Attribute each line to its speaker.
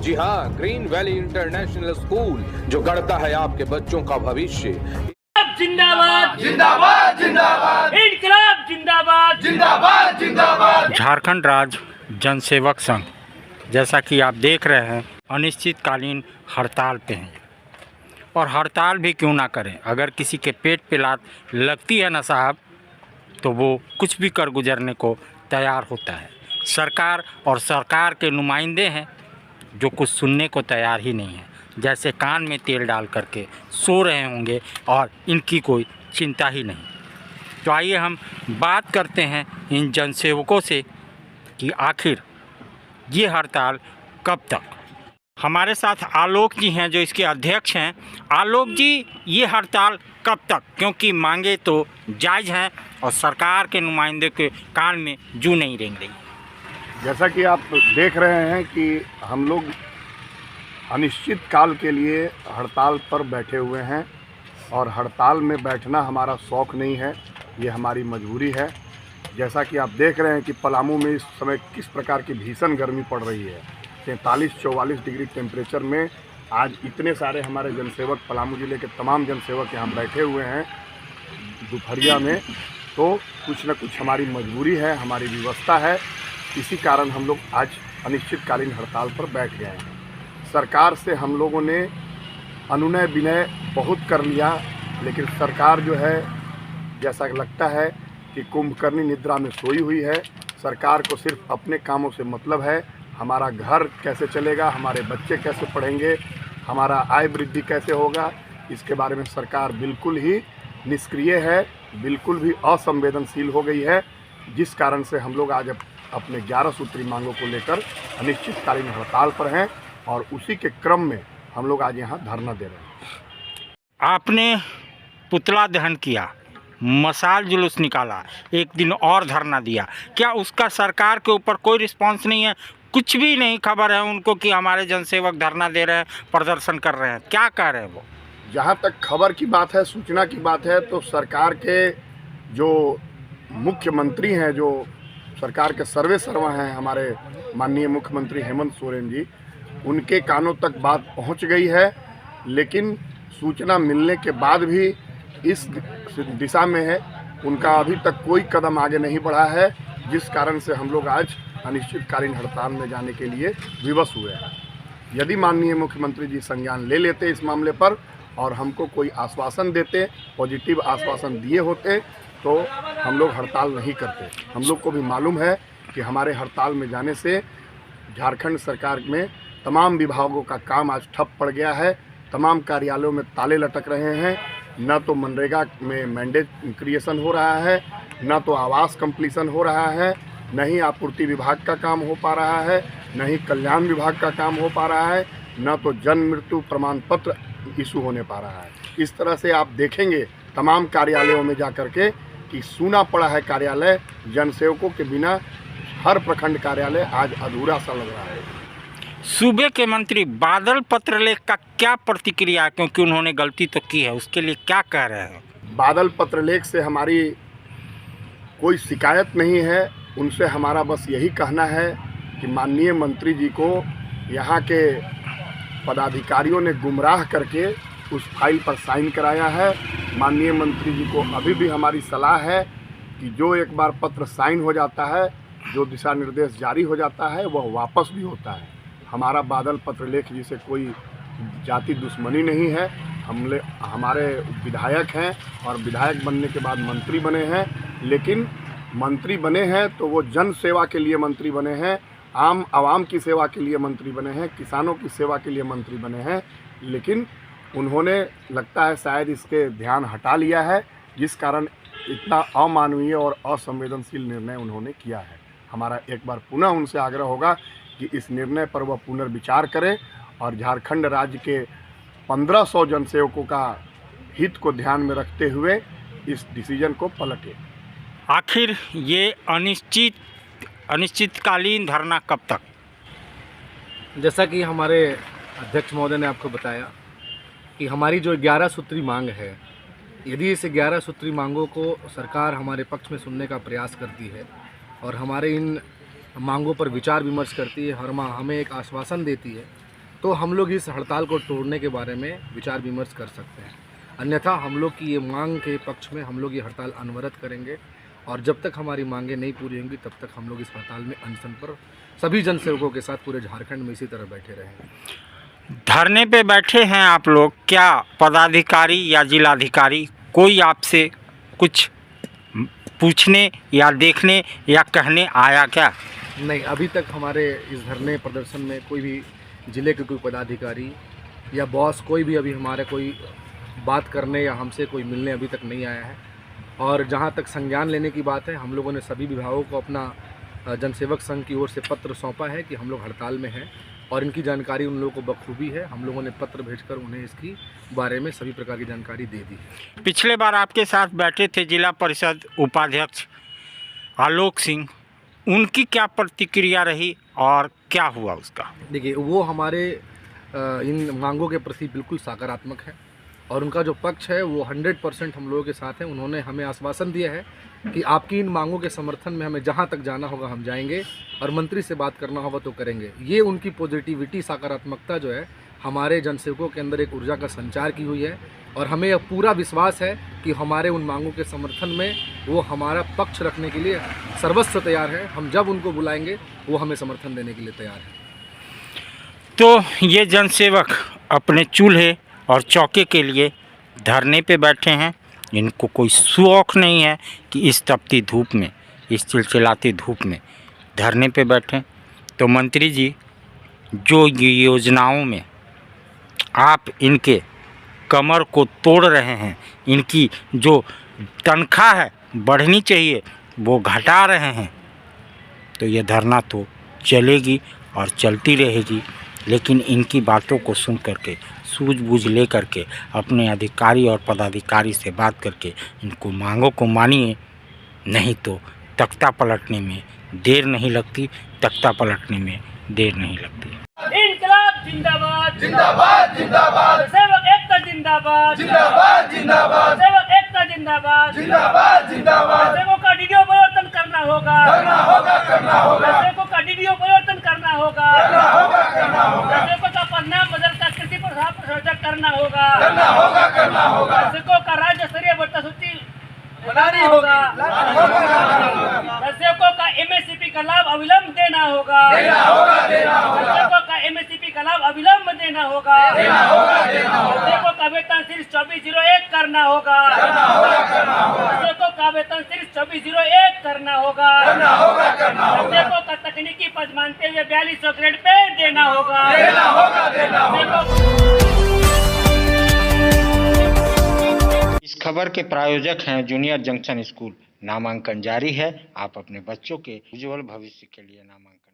Speaker 1: जी हाँ, green valley international school जो गढ़ता है आपके बच्चों का भविष्य।
Speaker 2: जिंदाबाद
Speaker 3: जिंदाबाद जिंदाबाद
Speaker 2: इनकलाब जिंदाबाद
Speaker 3: जिंदाबाद जिंदाबाद।
Speaker 4: झारखंड राज्य जनसेवक संघ, जैसा कि आप देख रहे हैं, अनिश्चितकालीन हड़ताल पे हैं। और हड़ताल भी क्यों ना करें, अगर किसी के पेट पे लात लगती है ना साहब, तो वो कुछ भी कर गुजरने को तैयार होता है। सरकार और सरकार के नुमाइंदे हैं जो कुछ सुनने को तैयार ही नहीं है, जैसे कान में तेल डाल करके सो रहे होंगे और इनकी कोई चिंता ही नहीं। तो आइए हम बात करते हैं इन जनसेवकों से कि आखिर ये हड़ताल कब तक। हमारे साथ आलोक जी हैं जो इसके अध्यक्ष हैं। आलोक जी, ये हड़ताल कब तक, क्योंकि मांगे तो जायज़ हैं और सरकार के नुमाइंदे के कान में जूं नहीं रेंग रही।
Speaker 5: जैसा कि आप देख रहे हैं कि हम लोग अनिश्चित काल के लिए हड़ताल पर बैठे हुए हैं और हड़ताल में बैठना हमारा शौक़ नहीं है, ये हमारी मजबूरी है। जैसा कि आप देख रहे हैं कि पलामू में इस समय किस प्रकार की भीषण गर्मी पड़ रही है। 43-44 डिग्री टेम्परेचर में आज इतने सारे हमारे जनसेवक, पलामू ज़िले के तमाम जनसेवक यहाँ बैठे हुए हैं दोपहरिया में, तो कुछ न कुछ हमारी मजबूरी है, हमारी व्यवस्था है। इसी कारण हम लोग आज अनिश्चितकालीन हड़ताल पर बैठ गए हैं। सरकार से हम लोगों ने अनुनय विनय बहुत कर लिया, लेकिन सरकार जो है, जैसा लगता है कि कुंभकर्णी निद्रा में सोई हुई है। सरकार को सिर्फ अपने कामों से मतलब है। हमारा घर कैसे चलेगा, हमारे बच्चे कैसे पढ़ेंगे, हमारा आय वृद्धि कैसे होगा, इसके बारे में सरकार बिल्कुल ही निष्क्रिय है, बिल्कुल भी असंवेदनशील हो गई है। जिस कारण से हम लोग आज अपने 11 सूत्री मांगों को लेकर अनिश्चितकालीन हड़ताल पर हैं और उसी के क्रम में हम लोग आज यहाँ धरना दे रहे हैं।
Speaker 4: आपने पुतला दहन किया, मशाल जुलूस निकाला, एक दिन और धरना दिया, क्या उसका सरकार के ऊपर कोई रिस्पांस नहीं है? कुछ भी नहीं खबर है उनको कि हमारे जनसेवक धरना दे रहे हैं, प्रदर्शन कर रहे हैं, क्या कह रहे हैं वो?
Speaker 5: जहाँ तक खबर की बात है, सूचना की बात है, तो सरकार के जो मुख्यमंत्री हैं, जो सरकार के सर्वे सर्वा हैं, हमारे माननीय मुख्यमंत्री हेमंत सोरेन जी, उनके कानों तक बात पहुंच गई है। लेकिन सूचना मिलने के बाद भी इस दिशा में है, उनका अभी तक कोई कदम आगे नहीं बढ़ा है, जिस कारण से हम लोग आज अनिश्चितकालीन हड़ताल में जाने के लिए विवश हुए हैं। यदि माननीय मुख्यमंत्री जी संज्ञान ले लेते इस मामले पर और हमको कोई आश्वासन देते, पॉजिटिव आश्वासन दिए होते, तो हम लोग हड़ताल नहीं करते। हम लोग को भी मालूम है कि हमारे हड़ताल में जाने से झारखंड सरकार में तमाम विभागों का काम आज ठप पड़ गया है, तमाम कार्यालयों में ताले लटक रहे हैं। न तो मनरेगा में मैंडेट क्रिएशन हो रहा है, न तो आवास कंप्लीशन हो रहा है, न ही आपूर्ति विभाग का काम हो पा रहा है, न ही कल्याण विभाग का काम हो पा रहा है, न तो जन्म मृत्यु प्रमाण पत्र इशू होने पा रहा है। इस तरह से आप देखेंगे तमाम कार्यालयों में जा कर के कि सूना पड़ा है कार्यालय। जनसेवकों के बिना हर प्रखंड कार्यालय आज अधूरा सा लग रहा है।
Speaker 4: सूबे के मंत्री बादल पत्रलेख का क्या प्रतिक्रिया, क्योंकि उन्होंने गलती तो की है, उसके लिए क्या कह रहे हैं?
Speaker 5: बादल पत्रलेख से हमारी कोई शिकायत नहीं है, उनसे हमारा बस यही कहना है कि माननीय मंत्री जी को यहाँ के पदाधिकारियों ने गुमराह करके उस फाइल पर साइन कराया है। माननीय मंत्री जी को अभी भी हमारी सलाह है कि जो एक बार पत्र साइन हो जाता है, जो दिशा निर्देश जारी हो जाता है, वह वापस भी होता है। हमारा बादल पत्रलेख जी से कोई जाति दुश्मनी नहीं है। हमारे विधायक हैं और विधायक बनने के बाद मंत्री बने हैं, लेकिन मंत्री बने हैं तो वो जन सेवा के लिए मंत्री बने हैं, आम आवाम की सेवा के लिए मंत्री बने हैं, किसानों की सेवा के लिए मंत्री बने हैं। लेकिन उन्होंने लगता है शायद इसके ध्यान हटा लिया है, जिस कारण इतना अमानवीय और असंवेदनशील निर्णय उन्होंने किया है। हमारा एक बार पुनः उनसे आग्रह होगा कि इस निर्णय पर वह पुनर्विचार करें और झारखंड राज्य के 1500 जनसेवकों का हित को ध्यान में रखते हुए इस डिसीजन को पलटें।
Speaker 4: आखिर ये अनिश्चितकालीन धरना कब तक?
Speaker 6: जैसा कि हमारे अध्यक्ष महोदय ने आपको बताया कि हमारी जो 11 सूत्री मांग है, यदि इस 11 सूत्री मांगों को सरकार हमारे पक्ष में सुनने का प्रयास करती है और हमारे इन मांगों पर विचार विमर्श करती है, हमें एक आश्वासन देती है तो हम लोग इस हड़ताल को तोड़ने के बारे में विचार विमर्श कर सकते हैं। अन्यथा हम लोग की ये मांग के पक्ष में हम लोग ये हड़ताल अनवरत करेंगे और जब तक हमारी मांगें नहीं पूरी होंगी तब तक हम लोग इस हड़ताल में अनशन पर सभी जनसेवकों के साथ पूरे झारखंड में इसी तरह बैठे रहेंगे।
Speaker 4: धरने पे बैठे हैं आप लोग, क्या पदाधिकारी या जिलाधिकारी कोई आपसे कुछ पूछने या देखने या कहने आया क्या?
Speaker 6: नहीं, अभी तक हमारे इस धरने प्रदर्शन में कोई भी ज़िले के कोई पदाधिकारी या बॉस कोई भी अभी हमारे कोई बात करने या हमसे कोई मिलने अभी तक नहीं आया है। और जहां तक संज्ञान लेने की बात है, हम लोगों ने सभी विभागों को अपना जनसेवक संघ की ओर से पत्र सौंपा है कि हम लोग हड़ताल में हैं और इनकी जानकारी उन लोगों को बखूबी है। हम लोगों ने पत्र भेजकर उन्हें इसकी बारे में सभी प्रकार की जानकारी दे दी है।
Speaker 4: पिछले बार आपके साथ बैठे थे जिला परिषद उपाध्यक्ष आलोक सिंह, उनकी क्या प्रतिक्रिया रही और क्या हुआ उसका?
Speaker 6: देखिए, वो हमारे इन मांगों के प्रति बिल्कुल सकारात्मक है और उनका जो पक्ष है वो 100% हम लोगों के साथ है। उन्होंने हमें आश्वासन दिया है कि आपकी इन मांगों के समर्थन में हमें जहां तक जाना होगा हम जाएंगे और मंत्री से बात करना होगा तो करेंगे। ये उनकी पॉजिटिविटी, सकारात्मकता जो है हमारे जनसेवकों के अंदर एक ऊर्जा का संचार की हुई है और हमें यह पूरा विश्वास है कि हमारे उन मांगों के समर्थन में वो हमारा पक्ष रखने के लिए सर्वस्व तैयार है। हम जब उनको बुलाएंगे वो हमें समर्थन देने के लिए तैयार है।
Speaker 4: तो ये जनसेवक अपने चूल्हे और चौके के लिए धरने पे बैठे हैं। इनको कोई शौक नहीं है कि इस तपती धूप में, इस चिलचिलाती धूप में धरने पे बैठें। तो मंत्री जी, जो ये योजनाओं में आप इनके कमर को तोड़ रहे हैं, इनकी जो तनख्वाह है बढ़नी चाहिए वो घटा रहे हैं, तो ये धरना तो चलेगी और चलती रहेगी। लेकिन इनकी बातों को सुन करके, सूझबूझ ले करके, अपने अधिकारी और पदाधिकारी से बात करके इनको मांगों को मानिए, नहीं तो तख्ता पलटने में देर नहीं लगती, तख्ता पलटने में देर नहीं लगती।
Speaker 2: इनकलाब जिंदाबाद
Speaker 3: जिंदाबाद जिंदाबाद
Speaker 2: सेवक एकता जिंदाबाद
Speaker 3: जिंदाबाद जिंदाबाद
Speaker 2: सेवक एकता जिंदाबाद
Speaker 3: जिंदाबाद जिंदाबाद
Speaker 2: सेवकों का डीडीओ परिवर्तन करना होगा सेवकों का डीडीओ परिवर्तन करना होगा सेवकों का पदनाम बदल कर कृति प्रसाद करना होगा सेवकों का राज्य स्तरीय भत्ता सूची बनानी होगा सेवकों का MSCP का लाभ अविलंब देना होगा सेवकों का MSCP का लाभ अविलंब देना होगा सेवकों का वेतन सिर्फ 2401 करना होगा सेवकों का वेतन सिर्फ 2401 करना होगा सेवकों का तकनीकी पद मानते हुए 4200 ग्रेड पे देना होगा।
Speaker 4: इस खबर के प्रायोजक हैं जूनियर जंक्शन स्कूल। नामांकन जारी है, आप अपने बच्चों के उज्जवल भविष्य के लिए नामांकन